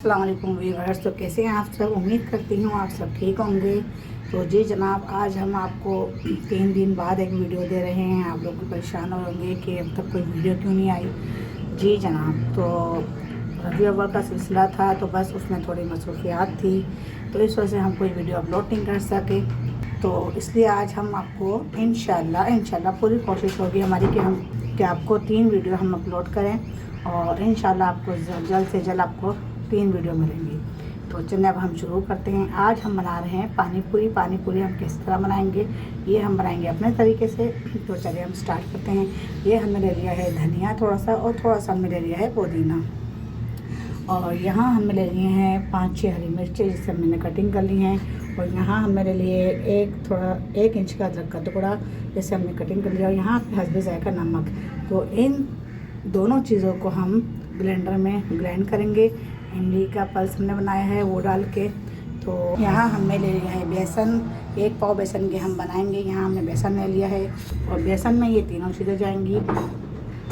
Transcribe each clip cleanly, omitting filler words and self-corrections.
अस्सलाम वालेकुम व्यूअर्स। तो कैसे हैं आप सब? उम्मीद करती हूँ आप सब ठीक होंगे। तो जी जनाब, आज हम आपको 3 दिन बाद एक वीडियो दे रहे हैं। आप लोग भी परेशान होंगे कि अब तक कोई वीडियो क्यों नहीं आई। जी जनाब, तो रबी अव्वल का सिलसिला था तो बस उसमें थोड़ी मसरूफियात थी, तो इस वजह से हम कोई वीडियो अपलोड नहीं कर सके। तो इसलिए आज हम आपको इंशाल्लाह पूरी कोशिश होगी हमारी कि आपको 3 वीडियो हम अपलोड करें और इंशाल्लाह आपको जल्द से जल्द आपको 3 वीडियो मिलेंगी। तो चलिए अब हम शुरू करते हैं। आज हम बना रहे हैं पानी पूरी हम किस तरह बनाएंगे, ये हम बनाएंगे अपने तरीके से। तो चलिए हम स्टार्ट करते हैं। ये हमने ले लिया है धनिया थोड़ा सा, और थोड़ा सा हमने ले लिया है पुदीना, और यहाँ हमने ले लिए हैं 5-6 हरी मिर्चें जिससे मैंने कटिंग कर ली हैं। और यहाँ हम मेरे लिए 1 इंच का अदरक का टुकड़ा जैसे हमने कटिंग कर लिया। और यहाँ पे हस्बे ज़ायका नमक। तो इन दोनों चीज़ों को हम ब्लेंडर में ग्राइंड करेंगे। इमली का पल्स हमने बनाया है वो डाल के। तो यहाँ हमने ले लिया है बेसन, 1 पाव बेसन के हम बनाएंगे। यहाँ हमने बेसन ले लिया है और बेसन में ये तीनों चीज़ें जाएंगी।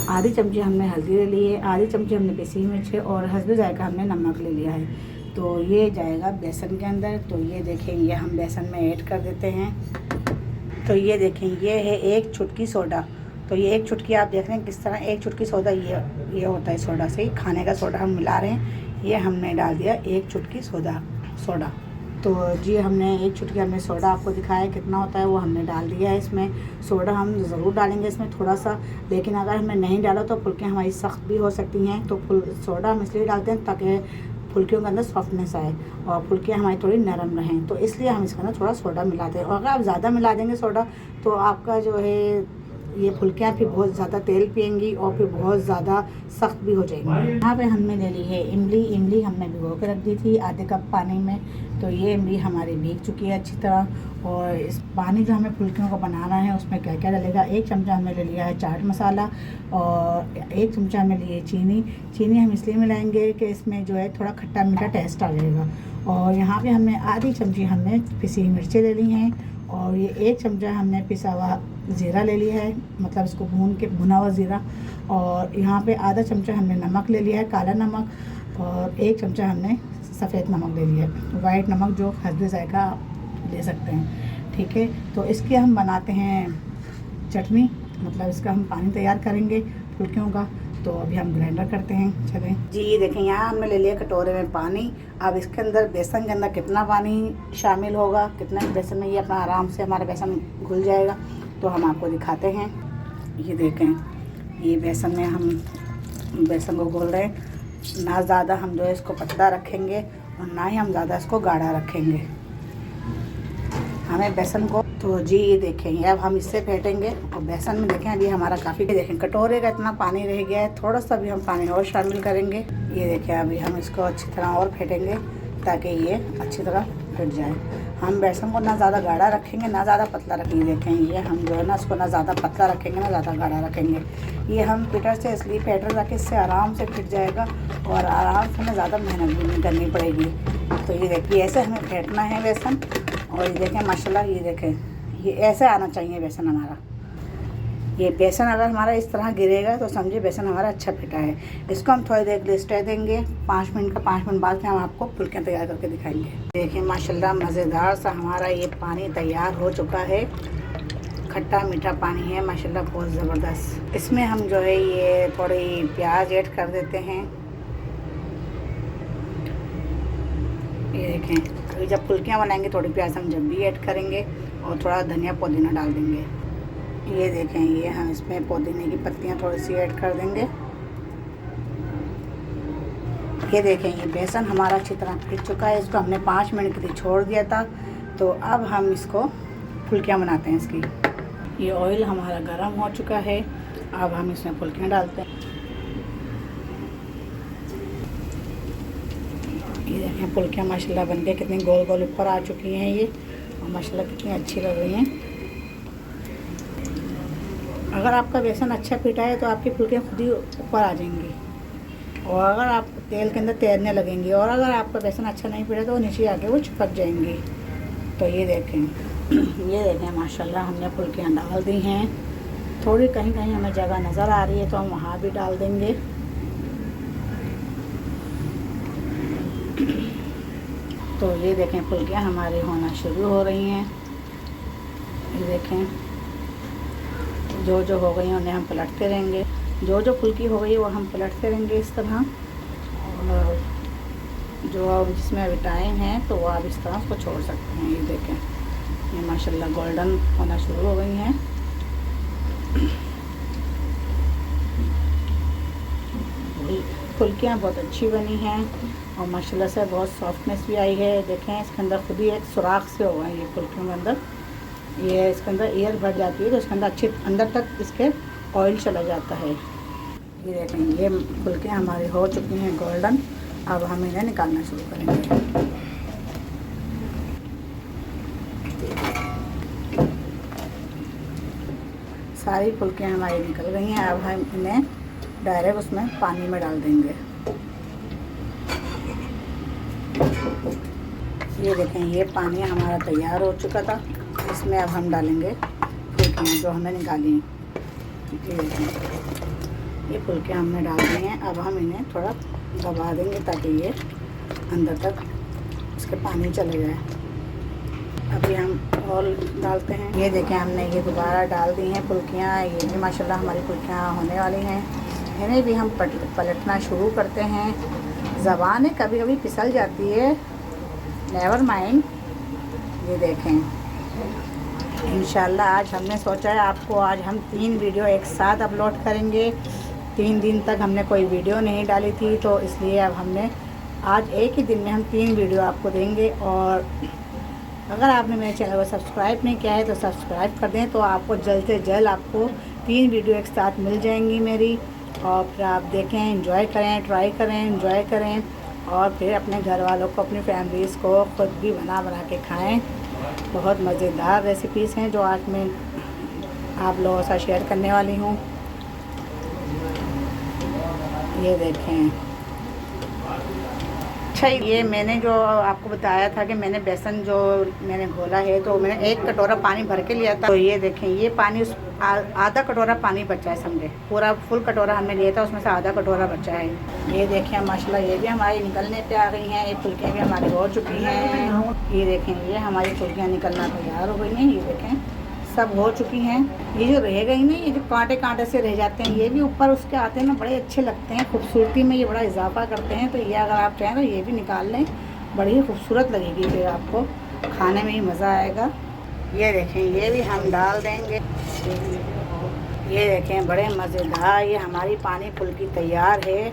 आधी चमची हमने हल्दी ले ली है, आधी चमची हमने पिसी मिर्च है, और हस्बे ज़ायका हमने नमक ले लिया है। तो ये जाएगा बेसन के अंदर। तो ये देखें, ये हम बेसन में ऐड कर देते हैं। तो ये देखें, ये है 1 चुटकी सोडा। तो ये 1 चुटकी आप देख रहे हैं किस तरह 1 चुटकी सोडा, ये होता है सोडा से, खाने का सोडा हम मिला रहे हैं। ये हमने डाल दिया 1 चुटकी सोडा। तो जी हमने 1 चुटकी हमने सोडा आपको दिखाया कितना होता है वो हमने डाल दिया है। इसमें सोडा हम ज़रूर डालेंगे इसमें थोड़ा सा, लेकिन अगर हमने नहीं डाला तो फुल्कियाँ हमारी सख्त भी हो सकती हैं। तो सोडा हम इसलिए डालते हैं ताकि फुल्कियों के अंदर सॉफ्टनेस आए और फुल्कियाँ हमारी थोड़ी नरम रहें। तो इसलिए हम इसके अंदर थोड़ा सोडा मिलाते हैं। और अगर आप ज़्यादा मिला देंगे सोडा तो आपका जो है ये फुल्कियाँ फिर बहुत ज़्यादा तेल पिएंगी और फिर बहुत ज़्यादा सख्त भी हो जाएंगी। यहाँ पे हमने ले ली है इमली हमने भिगो के रख दी थी आधे कप पानी में। तो ये इमली हमारी भीग चुकी है अच्छी तरह। और इस पानी जो हमें फुल्कियों को बनाना है उसमें क्या क्या डलेगा, 1 चमचा हमने ले लिया है चाट मसाला, और 1 चमचा हमने लिए चीनी हम इसलिए मिलाएंगे कि इसमें जो है थोड़ा खट्टा मीठा टेस्ट आ जाएगा। और यहाँ पे हमने आधी चमची हमने पिसी मिर्चें ले ली हैं, और ये 1 चमचा हमने पिसा हुआ ज़ीरा ले लिया है, मतलब इसको भुना हुआ ज़ीरा। और यहाँ पे आधा चमचा हमने नमक ले लिया है, काला नमक, और 1 चमचा हमने सफ़ेद नमक ले लिया है, वाइट नमक जो हस्बे ज़ायका आप ले सकते हैं। ठीक है, तो इसके हम बनाते हैं चटनी, मतलब इसका हम पानी तैयार करेंगे फुल्कियों का। तो अभी हम ग्राइंडर करते हैं। चलें जी, ये देखें यहाँ हमने ले लिया कटोरे में पानी। अब इसके अंदर बेसन के अंदर कितना पानी शामिल होगा, कितना बेसन में, ये अपना आराम से हमारा बेसन घुल जाएगा। तो हम आपको दिखाते हैं। ये देखें, ये बेसन में हम बेसन को घोल रहे हैं। ना ज़्यादा हम जो है इसको पतला रखेंगे और ना ही हम ज़्यादा इसको गाढ़ा रखेंगे हमें बेसन को। तो जी ये देखें, अब हम इससे फेंटेंगे और बेसन में देखें अभी हमारा काफ़ी, देखें कटोरे का इतना पानी रह गया है, थोड़ा सा भी हम पानी और शामिल करेंगे। ये देखें अभी हम इसको अच्छी तरह और फेंटेंगे ताकि ये अच्छी तरह फेंट जाए। हम बेसन को ना ज़्यादा गाढ़ा रखेंगे ना ज़्यादा पतला रखेंगे। देखें ये हम जो है ना इसको ना ज़्यादा पतला रखेंगे ना ज़्यादा गाढ़ा रखेंगे। ये हम पीटर से इसलिए फेंट रहे ताकि इससे आराम से फिट जाएगा और आराम से हमें ज़्यादा मेहनत भी नहीं करनी पड़ेगी। तो ये देखिए ऐसे हमें फेंटना है बेसन। और ये देखें माशाल्लाह, ये देखें ये ऐसे आना चाहिए बेसन हमारा। ये बेसन अगर हमारा इस तरह गिरेगा तो समझिए बेसन हमारा अच्छा फिटा है। इसको हम थोड़ी देर रेस्ट देंगे 5 मिनट का। 5 मिनट बाद में हम आपको फुल्कियाँ तैयार करके दिखाएंगे। देखिए माशाल्लाह मज़ेदार सा हमारा ये पानी तैयार हो चुका है। खट्टा मीठा पानी है माशाल्लाह, बहुत ज़बरदस्त। इसमें हम जो है ये थोड़ी प्याज ऐड कर देते हैं। ये देखें, अभी जब फुल्कियाँ बनाएंगे थोड़ी प्याज हम जब भी ऐड करेंगे और थोड़ा धनिया पुदीना डाल देंगे। ये देखें, ये हम इसमें पुदीने की पत्तियाँ थोड़ी सी ऐड कर देंगे। ये देखें, ये बेसन हमारा अच्छी तरह फिट चुका है। इसको हमने 5 मिनट के लिए छोड़ दिया था। तो अब हम इसको फुल्कियाँ बनाते हैं इसकी। ये ऑयल हमारा गर्म हो चुका है, अब हम इसमें फुल्कियाँ डालते हैं। ये देखें फुल्कियाँ माशाल्लाह बनके कितनी गोल गोल ऊपर आ चुकी हैं ये, और माशाल्लाह कितनी अच्छी लग रही हैं। अगर आपका बेसन अच्छा पिटा है तो आपकी फुल्कियाँ खुद ही ऊपर आ जाएंगी, और अगर आप तेल के अंदर तैरने लगेंगी। और अगर आपका बेसन अच्छा नहीं पिटा तो वो नीचे आके वो चिपक जाएंगी। तो ये देखें, ये देखें माशाल्लाह हमने फुल्कियाँ डाल दी हैं। थोड़ी कहीं कहीं हमें जगह नज़र आ रही है तो हम वहाँ भी डाल देंगे। तो ये देखें फुल्कियाँ हमारी होना शुरू हो रही हैं। ये देखें जो जो हो गई उन्हें हम पलटते रहेंगे। जो जो फुल्की हो गई वो हम पलटते रहेंगे इस तरह। और जो जिसमें अभी टाइम है तो वो आप इस तरह उसको छोड़ सकते हैं। ये देखें ये माशाल्लाह गोल्डन होना शुरू हो गई हैं। फुल्कियाँ बहुत अच्छी बनी हैं और माशाल्लाह से बहुत सॉफ्टनेस भी आई है। देखें इसके अंदर खुद ही एक सुराख से हुआ है ये फुल्कियों के अंदर। ये इसके अंदर एयर भर जाती है तो इसके अंदर अच्छे अंदर तक इसके ऑयल चला जाता है। ये देखें ये फुल्कियाँ हमारी हो चुकी हैं गोल्डन। अब हम इन्हें निकालना शुरू करेंगे। सारी फुल्कियाँ हमारी निकल गई हैं। अब हम इन्हें डायरेक्ट उसमें पानी में डाल देंगे। ये देखें ये पानी हमारा तैयार हो चुका था। इसमें अब हम डालेंगे फुल्कियाँ जो हमने निकाली हैं। ये देखें ये फुल्कियाँ हमने डाल दी हैं। अब हम इन्हें थोड़ा दबा देंगे ताकि ये अंदर तक इसके पानी चले जाए। अभी हम और डालते हैं। ये देखें हमने ये दोबारा डाल दी हैं फुल्कियाँ। ये भी माशाल्लाह हमारी फुल्कियाँ होने वाली हैं। इन्हें भी हम पलटना शुरू करते हैं। ज़बान कभी कभी फिसल जाती है, नेवर माइंड। ये देखें इंशाल्लाह आज हमने सोचा है आपको आज हम 3 वीडियो एक साथ अपलोड करेंगे। 3 दिन तक हमने कोई वीडियो नहीं डाली थी तो इसलिए अब हमने आज एक ही दिन में हम 3 वीडियो आपको देंगे। और अगर आपने मेरे चैनल को सब्सक्राइब नहीं किया है तो सब्सक्राइब कर दें, तो आपको जल्द से जल्द आपको 3 वीडियो एक साथ मिल जाएंगी मेरी। और फिर आप देखें, एंजॉय करें, ट्राई करें, एंजॉय करें और फिर अपने घर वालों को, अपनी फैमिलीज़ को खुद भी बना के खाएं। बहुत मज़ेदार रेसिपीज़ हैं जो आज मैं आप लोगों के साथ शेयर करने वाली हूँ। ये देखें अच्छा ये मैंने जो आपको बताया था कि मैंने बेसन जो मैंने घोला है तो मैंने 1 कटोरा पानी भर के लिया था। तो ये देखें ये पानी उस आधा कटोरा पानी बचा है, समझे पूरा फुल कटोरा हमने लिया था उसमें से आधा कटोरा बचा है। ये देखें माशाल्लाह ये भी हमारी निकलने पे आ गई हैं। ये फुल्कियाँ भी हमारी हो चुकी हैं। ये देखें ये हमारी फुल्कियाँ निकलना तैयार हो गई हैं। ये देखें सब हो चुकी हैं। ये जो रह गई ना, ये जो कांटे कांटे से रह जाते हैं, ये भी ऊपर उसके आते हैं ना, बड़े अच्छे लगते हैं, खूबसूरती में ये बड़ा इजाफा करते हैं। तो ये अगर आप चाहें तो ये भी निकाल लें, बड़ी खूबसूरत लगेगी, फिर आपको खाने में ही मज़ा आएगा। ये देखें ये भी हम डाल देंगे। ये देखें बड़े मज़ेदार ये हमारी पानी फुल्की तैयार है।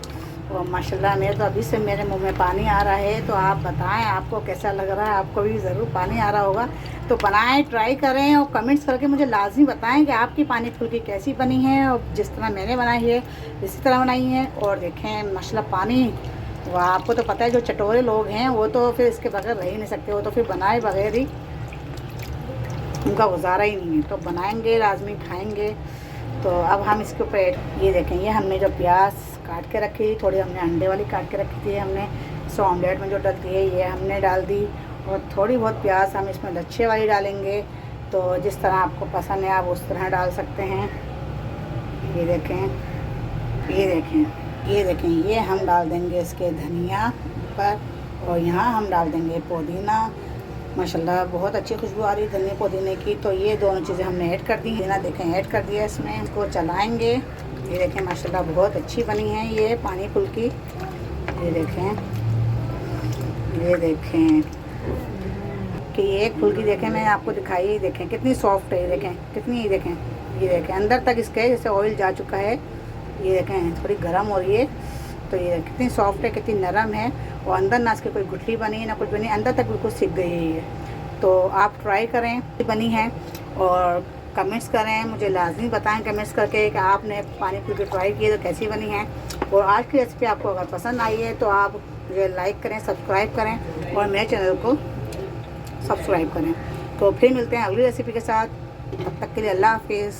और माशाल्लाह मेरे तो अभी से मेरे मुंह में पानी आ रहा है। तो आप बताएं आपको कैसा लग रहा है, आपको भी ज़रूर पानी आ रहा होगा। तो बनाएं, ट्राई करें और कमेंट्स करके मुझे लाजमी बताएं कि आपकी पानी फुल्की कैसी बनी है और जिस तरह मैंने बनाई है इसी तरह बनाई है। और देखें माशाल्लाह पानी, वो आपको तो पता है जो चटोरे लोग हैं वो तो फिर इसके बगैर रह ही नहीं सकते, वो तो फिर बनाए बगैर ही उनका गुजारा ही नहीं है। तो बनाएंगे लाजमी, खाएंगे। तो अब हम इसके ऊपर ये देखें ये हमने जो प्याज काट के रखी, थोड़ी हमने अंडे वाली काट के रखी थी, हमने सो ऑमलेट में जो डलती है ये हमने डाल दी। और थोड़ी बहुत प्याज हम इसमें लच्छे वाली डालेंगे। तो जिस तरह आपको पसंद है आप उस तरह डाल सकते हैं। ये देखें ये देखें ये देखें ये हम डाल देंगे इसके धनिया पर और यहाँ हम डाल देंगे पुदीना। माशाल्लाह बहुत अच्छी खुशबू आ रही है धनिया पुदीने की। तो ये दोनों चीज़ें हमने ऐड कर दी है ना, देखें ऐड कर दिया इसमें। इसको चलाएंगे। ये देखें माशाल्लाह बहुत अच्छी बनी है ये पानी फुल्की। ये देखें कि एक फुल्की देखें मैंने आपको दिखाई, ये देखें कितनी सॉफ्ट है, ये देखें कितनी, ये देखें अंदर तक इसके जैसे ऑयल जा चुका है। ये देखें थोड़ी गर्म हो रही है। तो ये कितनी सॉफ्ट है, कितनी नरम है और अंदर ना इसकी कोई गुठली बनी ना कुछ बनी, अंदर तक बिल्कुल सिक गई है ये। तो आप ट्राई करें बनी है और कमेंट्स करें, मुझे लाजमी बताएं कमेंट्स करके कि आपने पानी फुल्की ट्राई की है तो कैसी बनी है। और आज की रेसिपी आपको अगर पसंद आई है तो आप मुझे लाइक करें, सब्सक्राइब करें और मेरे चैनल को सब्सक्राइब करें। तो फिर मिलते हैं अगली रेसिपी के साथ, तब तक के लिए अल्लाह हाफिज़।